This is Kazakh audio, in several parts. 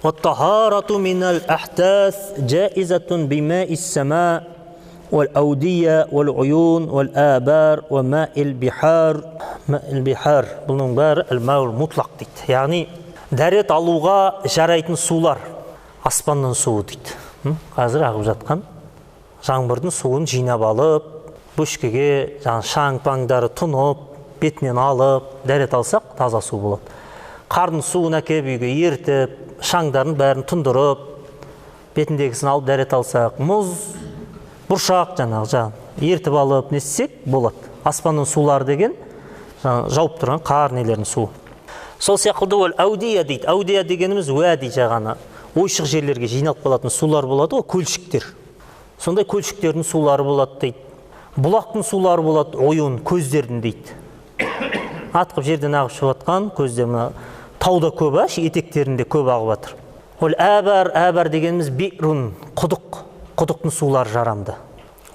والطهارة من الأحداث جائزة بماء السماء والأودية والعيون والآبار وماء البحار. ماء البحار бұның бәрі الماء المطلق дейді. Яғни дәрет алуға жәрәйтің сулар, аспанның суы дейді. Қазір ағып жатқан жаңбырдың суын жинап алып, бөшкеге шаң-паңдары тұнып, бетінен алып, дәрет алсақ, таза су болады. Қардың суын әкеп үйге ертіп, шаңдарын бәрін тұндырып, бетіндегісін алып дәрет алсақ, мұз, бұршақ ертіп алып несек болады. Аспанның сулары деген жауып тұрған қар нелердің суы. Сол сияқты ол әудия дейді. Әудия дегеніміз уәди жағаны. Ойшық жерлерге жиналып қалатын сулар болады, ол көлшіктер. Сондай көлшіктердің сулары болады дейді. Бұлақтың сулары болады, ойын көздердің дейді. Атқып жерден ағып шығып жатқан көздер тауда көп, етектерінде көп ағып жатыр. Ол әбар дегеніміз бирун, құдық. Құдықтың сулары жарамды.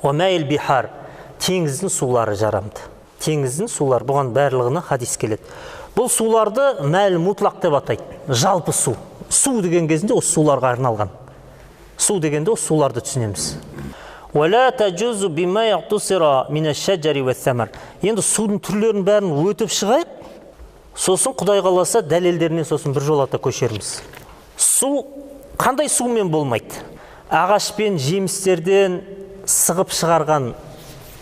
Омәйл бихар, теңіздің сулары жарамды. Теңіздің сулары, бұған барлығына хадис келеді. Бұл суларды мәл мұтлақ деп атайды. Жалпы су. Су деген кезінде осы суларға арналған. Су дегенде осы суларды түсінеміз. Уәлә тәжузу бима яғтусира мина шәджари вә сәмар. Енді судың түрлерін бәрін өтіп шығайық. Сосын Құдай қаласа дәлелдеріне сосын бір жолата көшерміз. Су қандай сумен болмайды? Ағаш пен жемістерден сығып шығарған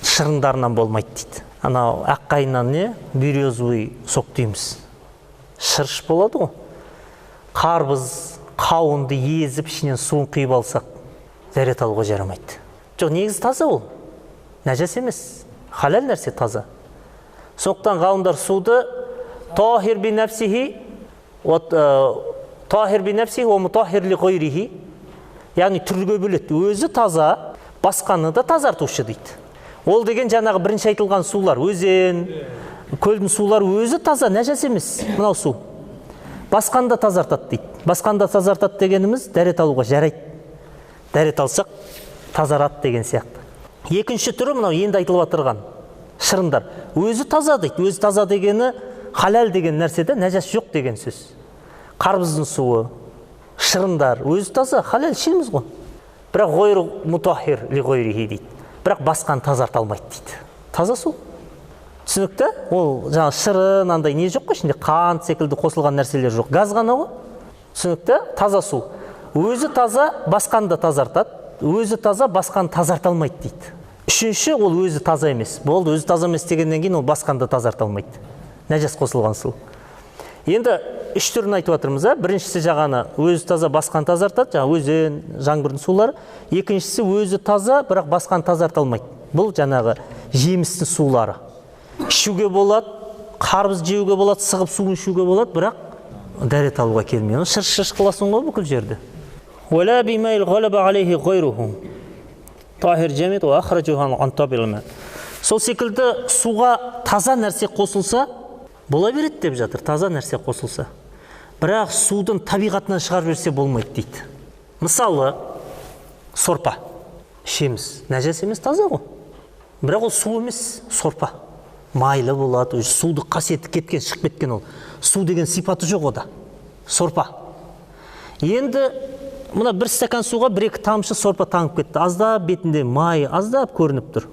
шырындарынан болмайды дейді. Анау аққайынан не? Березовый сок дейміз. Шырыш болады ғой. Қарбыз, қауынды езіп, ішінен суын құйып алсақ, дәрет алуға жарамайды. Жоқ, негізі таза ол. Нәжас емес. Халал нәрсе таза. Сондықтан ғалымдар суды тахир би нәфсихи ва мутахир ли ғойрихи, яғни түрге бөледі. Өзі таза, басқаны да тазартушы дейді. Ол деген жаңағы бірінші айтылған сулар, өзен, көлдің сулары өзі таза, нәжас емес. Мынау су. Басқаны да тазартады дейді. Басқаны да тазартады дегеніміз дәрет алуға жарайды. Дәрет алсақ тазарады деген сияқты. Екінші түрі мынау енді айтылып отырған шырындар. Өзі таза дейді. Өзі таза дегені халал деген нәрседе нәжас жоқ деген сөз. Қарбыздың суы, шырындар өзі таза, халал ішеміз ғой. Бірақ ғойру мутахир ли ғойрихи дейді. Бірақ басқаны тазарта алмайды дейді. Таза су. Түсінікті? Ол жаңа шырын, андай не жоқ қой, ішінде қант секілді қосылған нәрселер жоқ. Газ ғана ғой. Түсінікті? Таза су. Өзі таза, басқаны да тазартады. Өзі таза, басқаны тазарта алмайды дейді. Үшінші, ол өзі таза емес. Болды, өзі таза емес дегеннен кейін ол басқаны да тазарта алмайды. Нәжас қосылған су. Енді үш түрін айтып жатырмыз. Біріншісі жағаны өзі таза, басқаны тазартады, жаңа өзен, жаңбырдың сулары. Екіншісі өзі таза, бірақ басқаны тазарта алмайды. Бұл жаңағы жемістің сулары. Ішуге болады, қарбыз жеуге болады, сығып суын ішуге болады, бірақ дәрет алуға келмейді. Шырш қыласың ғой бүкіл жерде. Уәлә бимайл ғалаба алейхи ғойруху тахир жәмет ва ахраджухан ан табилма. Сол секілді суға таза нәрсе қосылса бола береді деп жатыр. Таза нәрсе қосылса. Бірақ судың табиғатынан шығарып берсе болмайды дейді. Мысалы, сорпа ішеміз. Нәжас емес, таза ғой. Бірақ ол су емес, сорпа. Майлы болады, суды қасиеті кеткен, шығып кеткен ол. Су деген сипаты жоқ ода. Сорпа. Енді мына бір стакан суға бір-екі тамшы сорпа таңып кетті. Аздап бетінде май, аздап көрініп тұр.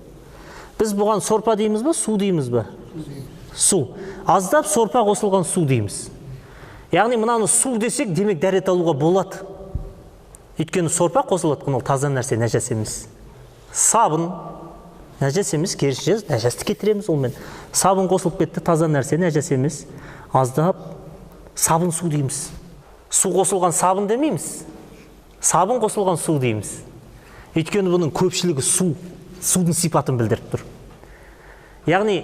Біз бұған сорпа дейміз ба, су дейміз ба? Су. Аздап сорпа қосылған су дейміз. Яғни мынаны су десек, демек дәрет алуға болады. Өйткені сорпа қосылатқан ол таза нәрсе, нәжас емес. Сабын нәжас емес, керісінше нәжасты кетіреміз олмен. Сабын қосылып кетті, таза нәрсе, нәжас емес. Аздап сабын су дейміз. Су қосылған сабын демейміз. Сабын қосылған су дейміз. Өйткені бұның көпшілігі су, судың сипатын білдіріп тұр. Яғни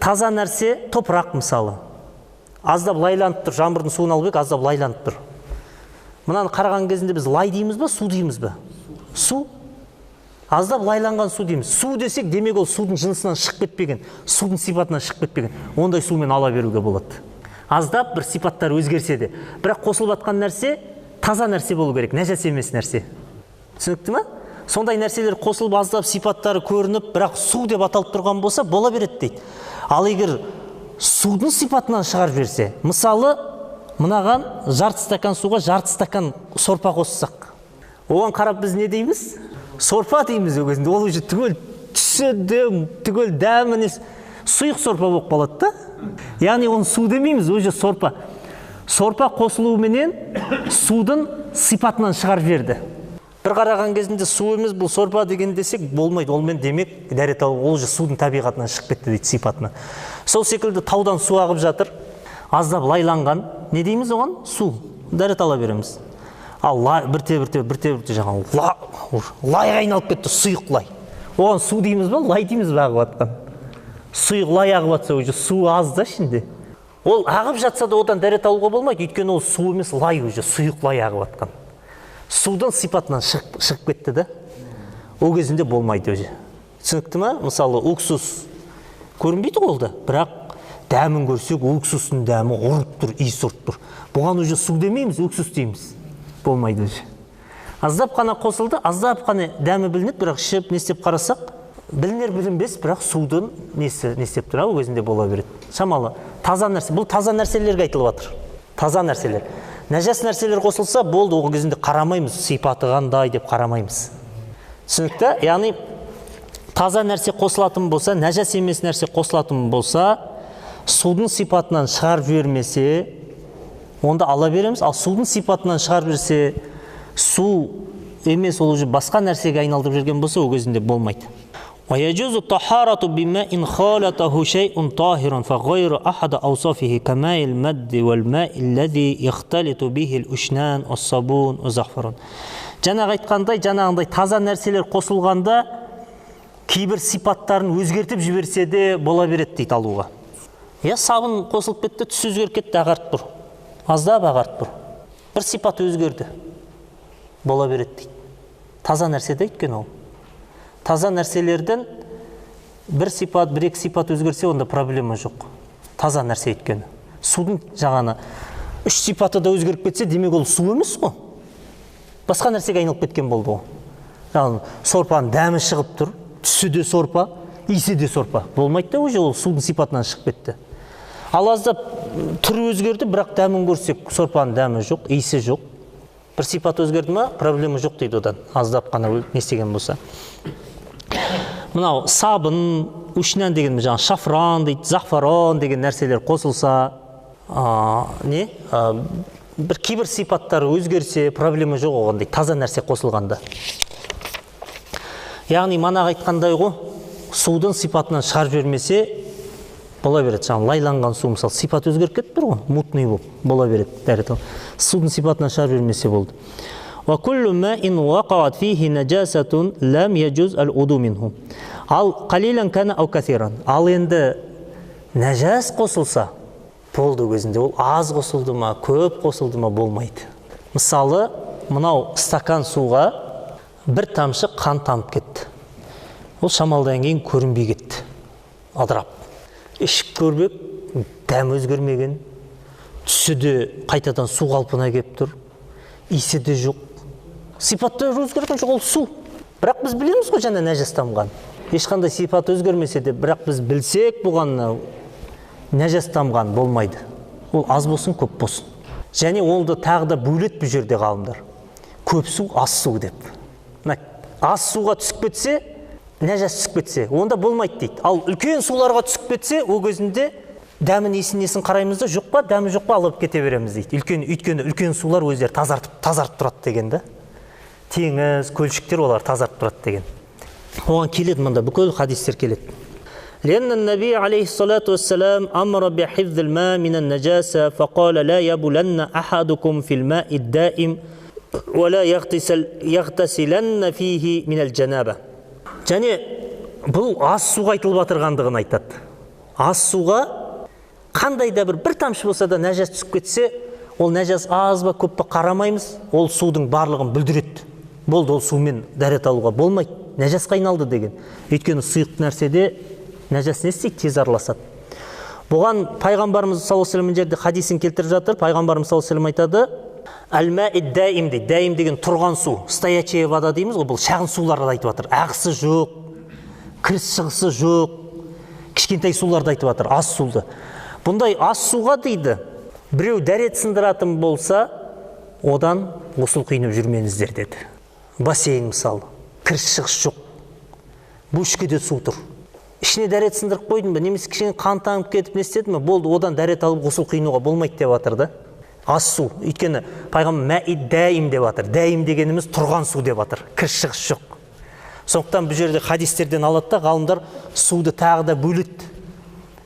таза нәрсе топырақ мысалы. Аздап лайланып тұр, жаңбырдың суын алып ек, аздап лайланып тұр. Мынаны қараған кезінде біз лай дейміз ба, су дейміз ба? Су. Аздап лайланған су дейміз. Су десек, демек ол судың жынысынан шығып кетпеген, судың сипатынан шығып кетпеген. Ондай сумен ала беруге болады. Аздап бір сипаттар өзгерсе де, бірақ қосылып жатқан нәрсе таза нәрсе болу керек, нәжас емес нәрсе. Түсінікті ме? Сондай нәрселер қосылып аздап сипаттары көрініп, бірақ су деп аталып тұрған болса, бола береді дейді. Ал егер судың сипатынан шығарып берсе, мысалы мынаған жарты стакан суға жарты стакан сорпа қоссақ, оған қарап біз не дейміз? Сорпа дейміз ол кезінде. Ол уже түгел түсі, түгел дәмі, сұйық сорпа болып қалады да. Яғни оны су демейміз, уже сорпа. Сорпа қосылуыменен судың сипатынан шығарып жіберді. Бір қараған кезінде су емес, бұл сорпа деген десек болмайды. Ол мен демек дәрет алуға, ол же судың табиғатынан шығып кетті дейді, сипатынан. Сол секілді таудан су ағып жатыр, аздап лайланған, не дейміз оған? Су. Дәрет ала береміз. Ал бірте жаңағы лайға айналып кетті, сұйық лай. Оған су дейміз бе, лай дейміз бе ағып атқан? Сұйық лай ағып атса, уже су аз да ішінде. Ол ағып жатса да одан дәрет алуға болмайды, өйткені ол су емес, лай, уже сұйық лай ағып атқан. Судың сипатынан шығып кетті да. Ол кезінде болмайды өзі. Түсінікті ма? Мысалы, уксус көрінбейді қолда, бірақ дәмін көрсек, уксустың дәмі ұрып тұр, иіс ұрып тұр. Бұған уже су демейміз, уксус дейміз. Болмайды өзі. Аздап қана қосылды, аздап қана дәмі білінеді, бірақ ішіп не істеп қарасақ, білінер білінбес, бірақ судың не істеп тұр, ол кезінде бола береді. Шамалы, таза нәрсе, бұл таза нәрселерге айтылып жатыр. Таза нәрселер. Нәжас нәрселер қосылса, болды, ол кезінде қарамаймыз, сипаты қандай деп қарамаймыз. Түсінікті? Яғни таза нәрсе қосылатын болса, нәжас емес нәрсе қосылатын болса, судың сипатынан шығарып жібермесе, онда ала береміз. Ал судың сипатынан шығарып жіберсе, су емес, ол уже басқа нәрсеге айналдырып жүрген болса, ол кезінде болмайды. ويجوز الطهارة بماء خالطه شيء طاهر فغير أحد أوصافه كماء المد والماء الذي يختلط به الأشنان والصابون والزعفران. Жаңағы айтқандай, жаңағындай таза нәрселер қосылғанда кейбір сипаттарын өзгертіп жіберсе де бола береді дейді алуға. Сабын қосылып кетті, түсі өзгеріп кетті, ағарып тұр. Аздап ағарып тұр. Бір сипат өзгерді. Бола береді дейді. Таза нәрсе де өйткені ол. Таза нәрселерден бір сипат, бір-екі сипат өзгерсе, онда проблема жоқ. Таза нәрсе өйткені. Судың жаңаны 3 сипаты да өзгеріп кетсе, демек ол су емес қой. Басқа нәрсеге айналып кеткен болды ғой. Яғни сорпаның дәмі шығып тұр, түсі де сорпа, иісі де сорпа. Болмайды да, уже ол судың сипатынан шығып кетті. Ал аздап түрі өзгерді, бірақ дәмін көрсек, сорпаның дәмі жоқ, иісі жоқ. Бір сипат өзгерді ма, проблема жоқ дейді одан. Аздап қана не істеген болса. Мынау сабын, үшнен деген жаңа шафран дейді, зафаран деген нәрселер қосылса, бір кейбір сипаттары өзгерсе, проблема жоқ оған дейді, таза нәрсе қосылғанда. Яғни манағы айтқандай ғой, судың сипатынан шығарып жібермесе, бола береді. Жаңа лайланған су, мысалы, сипат өзгеріп кетіп тұр ғой, мутный болып, бола береді. Дәрет ал. Судың сипатынан шығарып жібермесе болды. وكل ماء وقعت فيه نجاسة لم يجوز الوضوء منه. Ал قليلا كان أو كثيرا. Ал енді нәжас қосылса, болды өзінде. Ол аз қосылды ма, көп қосылды ма болмайды. Мысалы, мынау стакан суға бір тамшы қан тамып кетті. Ол шамалдан кейін көрінбей кетті. Адырап. Ішіп көрбек, дәм өзгермеген, түсі де қайтадан су қалпына келіп тұр, иісі де жоқ. Сипаты өзгерген жоқ, ол су. Бірақ біз білеміз ғой жаңа нәжастанған. Ешқандай сипаты өзгермесе де, бірақ біз білсек бұған нәжастанған болмайды. Ол аз болсын, көп болсын. Және олды тағы да бөлет бұл жерде ғалымдар. Көп су, аз су деп. Аз суға түсіп кетсе, нәжас түсіп кетсе, онда болмайды дейді. Ал үлкен суларға түсіп кетсе, ол кезінде дәмін несін қараймыз да, жоқ па, дәмі жоқ па, алып кете береміз дейді. Өйткені үлкен сулар өздері тазартып тұрады деген да. Теңіз, көлшіктер олар тазартып тұрады деген. Оған келеді мұнда, бүкіл хадистер келеді. لأن النبي عليه الصلاة والسلام أمر بحفظ الماء من النجاسة فقال لا يبولن أحدكم في الماء الدائم ولا يغتسلن فيه من الجنابة. Және бұл аз суға айтылып отырғандығын айтады. Аз суға қандай да бір тамшы болса да нәжас түсіп кетсе, ол нәжас аз ба көп па қарамаймыз, ол судың барлығын бүлдіреді. Болды, ол сумен дәрет алуға болмайды, нәжасқа айналды деген. Өйткені сұйық нәрседе нәжас не істейді, тез араласады. Бұған пайғамбарымыз саллаллаху алейхи ва саллям жерде хадисін келтіріп жатыр. Пайғамбарымыз саллаллаху алейхи ва саллям айтады: «Әл-мә'ид даим» дейді. Даим деген тұрған су, стоячая вода дейміз ғой, бұл шағын суларды айтып жатыр. Ағысы жоқ, кіріс шығысы жоқ, кішкентай суларды айтып жатыр, аз сулды. Бұндай аз суға дейді, Біреу дәрет сындыратын болса, одан ғұсыл құйынып жүрмеңіздер деді. Бассейн мысалы, кіріс шығыс жоқ. Бөшкеде су тұр. Ішіне дәрет сындырып қойдың ба, немесе кішкене қан тамып кетіп не істеді ме, болды, одан дәрет алып ғұсыл құйынуға болмайды деп жатыр да. Аз су. Өйткені пайғамбар мәи дәйім деп жатыр. Дәйім дегеніміз тұрған су деп жатыр. Кіріс шығыс жоқ. Сондықтан бұл жерде хадистерден алады да, ғалымдар суды тағы да бөледі.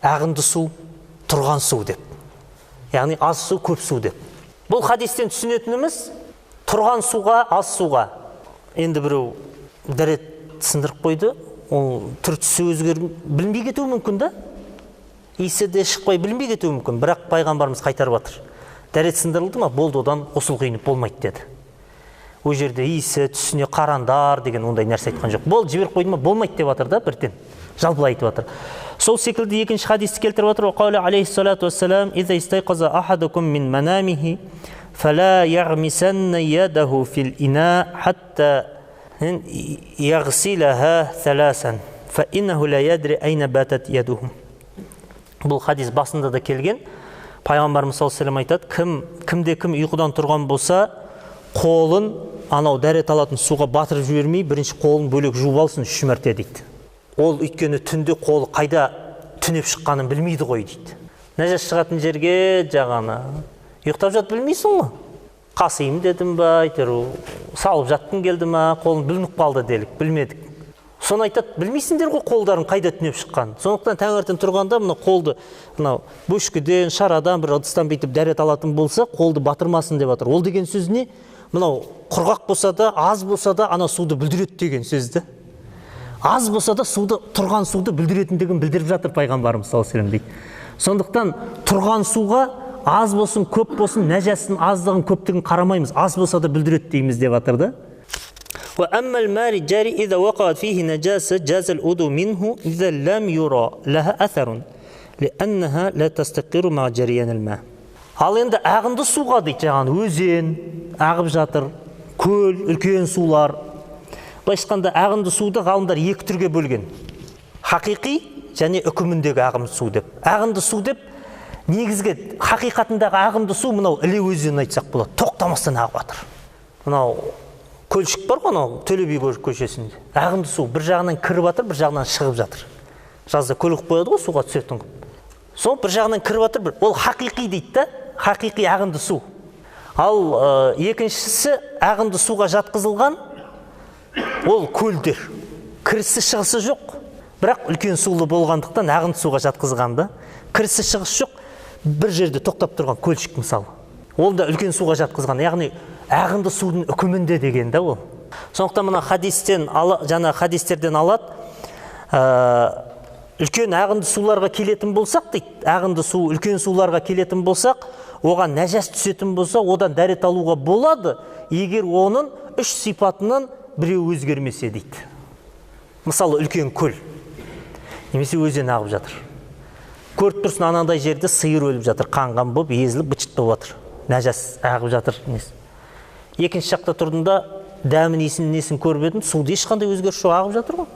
Ағынды су, тұрған су деп. Яғни аз су, көп су деп. Бұл хадистен түсінетініміз тұрған суға, аз суға. Енді біреу дәрет сындырып қойды, ол түр-түсі өзгеріп білінбей кетуі мүмкін да. Иісі де шықпай білінбей кетуі мүмкін. Бірақ пайғамбарымыз қайтарып жатыр. Дәрет сындырылды ма, болды, одан ғұсыл құйынып болмайды деді. Ол жерде иісі, түсіне қарандар деген ондай нәрсе айтқан жоқ. Бол, жіберіп қойды ма, болмайды деп жатыр да, бірден. Жалпылай айтып жатыр. Сол секілді екінші хадисті келтіріп жатыр. Қаулы алейхиссалату вассалам: "Иза истайқаза ахадукум мин манамихи, фала яғмисанна ядаху фил ина хатта яғсилаха саласан, фа иннаху ла ядри айна батат ядуху." Бұл хадис басында да келген. Пайғамбарымыз саллаллаху алейхи айтады, кімде-кім ұйқыдан тұрған болса, қолын анау дәрет алатын суға батырып жібермей, бірінші қолын бөлек жуып алсын 3 мәрте дейді. Ол өйткені түнде қолы қайда түнеп шыққанын білмейді ғой дейді. Нәжас шығатын жерге жағаны ұйықтап жат білмейсің ғой. Қасиым дедім ба, салып жаттың келді ма, қолын білініп қалды делік, білмедік. Соны айтады, білмейсіңдер ғой қолдарын қайда түнеп шыққан. Сондықтан таңертең тұрғанда мына қолды бөшкеден, шарадан, бір ыдыстан бүйтіп дәрет алатын болса, қолды батырмасын деп жатыр. Ол деген сөз не? Мынау құрғақ болса да, аз болса да, ана суды бүлдіреді деген сөзді. Аз болса да тұрған суды бүлдіретіндігін білдіріп жатыр пайғамбарымыз саллаллаху алейхи дейді. Сондықтан тұрған суға аз болсын, көп болсын, нәжастың аздығын, көптігін қарамаймыз. Аз болса да бүлдіреді дейміз деп жатыр да. وأما الماء الجاري إذا وقعت فيه نجاسة جاز الوضوء منه إذا لم يرى لها أثر لأنها لا تستقر مع جريان الماء. Ал енді ағынды суға дейді, жаңағы өзен ағып жатыр, көл, үлкен сулар. Былайша айтқанда ағынды суды ғалымдар екі түрге бөлген. Хақиқи және үкіміндегі ағынды су деп. Ағынды су деп негізгі хақиқатындағы ағынды су мынау Іле өзенін айтсақ болады, тоқтамастан ағып жатыр. Мынау көлшік бар ғой, анау Төле би көшесінде. Ағынды су бір жағынан кіріп жатыр, бір жағынан шығып жатыр. Жазда көлік қояды ғой, суға түсетін. Сол бір жағынан кіріп жатыр, ол хақиқи дейді да, хақиқи ағынды су. Ал екіншісі ағынды суға жатқызылған, ол көлдер. Кірісі шығысы жоқ. Бірақ үлкен сулы болғандықтан ағынды суға жатқызғанда, кірісі шығысы жоқ, бір жерде тоқтап тұрған көлшік мысалы. Ол да үлкен суға жатқызған, яғни ағынды судың үкімінде деген да ол. Сондықтан мына хадистерден алады, үлкен ағынды суларға келетін болсақ дейді, ағынды су, үлкен суларға келетін болсақ, оған нәжас түсетін болса, одан дәрет алуға болады, егер оның 3 сипатынан біреу өзгермесе дейді. Мысалы, үлкен көл, немесе өзен ағып жатыр. Көріп тұрсын, анандай жерде сиыр өліп жатыр, қанған болып, езіліп, бычыт болып жатыр. Нәжас ағып жатыр. Екінші жақта тұрдында дәмін несін көріп едім, суды ешқандай өзгеріс жоқ, ағып жатыр ғой.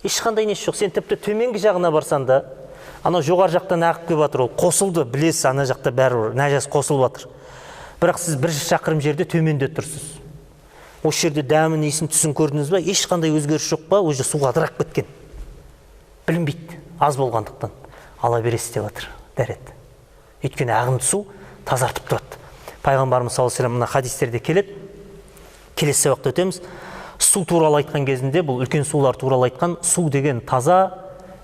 Ешқандай несі жоқ. Сен тіпті төменгі жағына барсан да, анау жоғары жақтан ағып келіп жатыр, ол қосылды, білесіз, ана жақта бәрі нәжас қосылып жатыр. Бірақ сіз 1 шақырым жерде төменде тұрсыз. Осы жерде дәмін несін түсін көрдіңіз ба, ешқандай өзгеріс жоқ па, өзі суға адырақ кеткен. Білінбейді, аз болғандықтан. Ала бересіз деп жатыр дәрет. Өйткені ағынды су тазартып тұрады. Пайғамбарымыз саллаллаху алейхи мына хадистерде келеді. Келесі сабақта өтеміз. Су туралы айтқан кезінде, бұл үлкен сулар туралы айтқан, су деген таза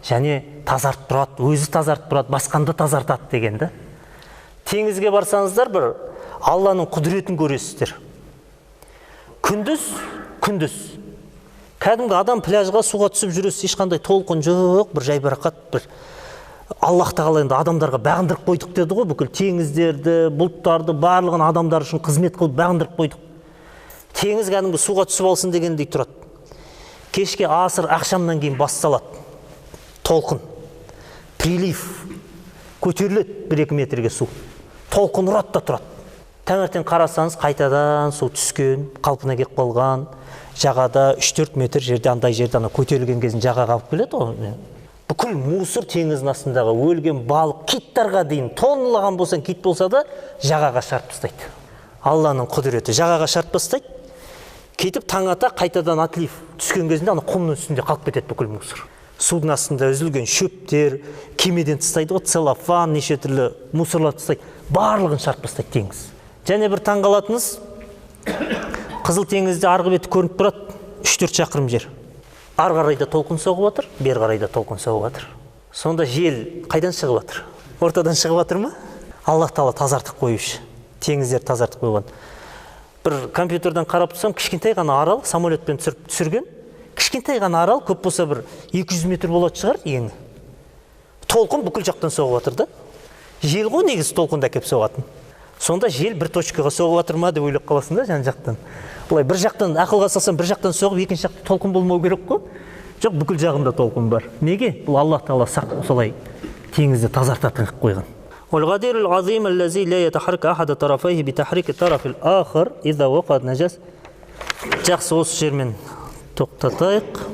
және тазартып тұрады, өзі тазартып тұрады, басқанды тазартады деген да. Теңізге барсаңыздар, бір Алланың құдіретін көресіздер. Күндіз кәдімгі адам пляжға суға түсіп жүресіз, ешқандай толқын жоқ, бір жайбарақат, бір Аллах тағала енді адамдарға бағындырып қойдық деді ғой, бүкіл теңіздерді, бұлттарды, барлығын адамдар үшін қызмет қылып бағындырып қойдық. Теңіз кәдімгі суға түсіп алсын дегендей тұрады. Кешке асыр ақшамнан кейін басталады. Толқын, прилив, көтеріледі 1-2 метрге су. Толқын ұрады да тұрады. Таңертең қарасаңыз, қайтадан су түскен, қалпына келіп қалған, жағада 3-4 метр жерде, андай жерде көтерілген кезін жағаға алып келеді ғой. бүкіл мусор теңіздің астындағы өлген балық, киттарға дейін, тонналаған болсан кит болса да жағаға шығарып тастайды. Алланың құдіреті жағаға шығарып тастайды. Кетіп таң ата қайтадан отлив түскен кезінде ана құмның үстінде қалып кетеді бүкіл мусор. Судың астында үзілген шөптер, кемеден тастайды ғой, целлофан, неше түрлі мусорлар тастайды. Барлығын шығарып тастайды теңіз. Және бір таң қалатыныз, Қызыл теңізде арғы беті көрініп тұрады, 3-4 шақырым жер. Арғы қарайда толқын соғып жатыр, бер қарайда толқын соғып жатыр. Сонда жел қайдан шығып жатыр? Ортадан шығып жатыр ма? Аллах Тағала тазартып қойышы. Теңіздер тазартып қойған. Бір компьютерден қарап тұрсам, кішкентай ғана арал, самолетпен түсірген. Кішкентай ғана арал, көп болса бір 200 метр болады шығар, еңі. Толқын бүкіл жақтан соғып жатыр да. Жел ғой негізі толқында әкеп соғатын. Сонда жел бір точкаға соғып жатыр ма деп ойлап қаласың да жан-жақтан. Бұлай бір жақтан ақылға салсам, бір жақтан соғып, екінші жақта толқын болмау керек қой. Жоқ, бүкіл жағында толқын бар. Неге? Бұл Аллах Тағала солай теңізді тазартатын қылып қойған. والغدير العظيم الذي لا يتحرك أحد طرفيه بتحريك الطرف الآخر إذا وقع نجس. Жақсы, осы жермен тоқтатайық.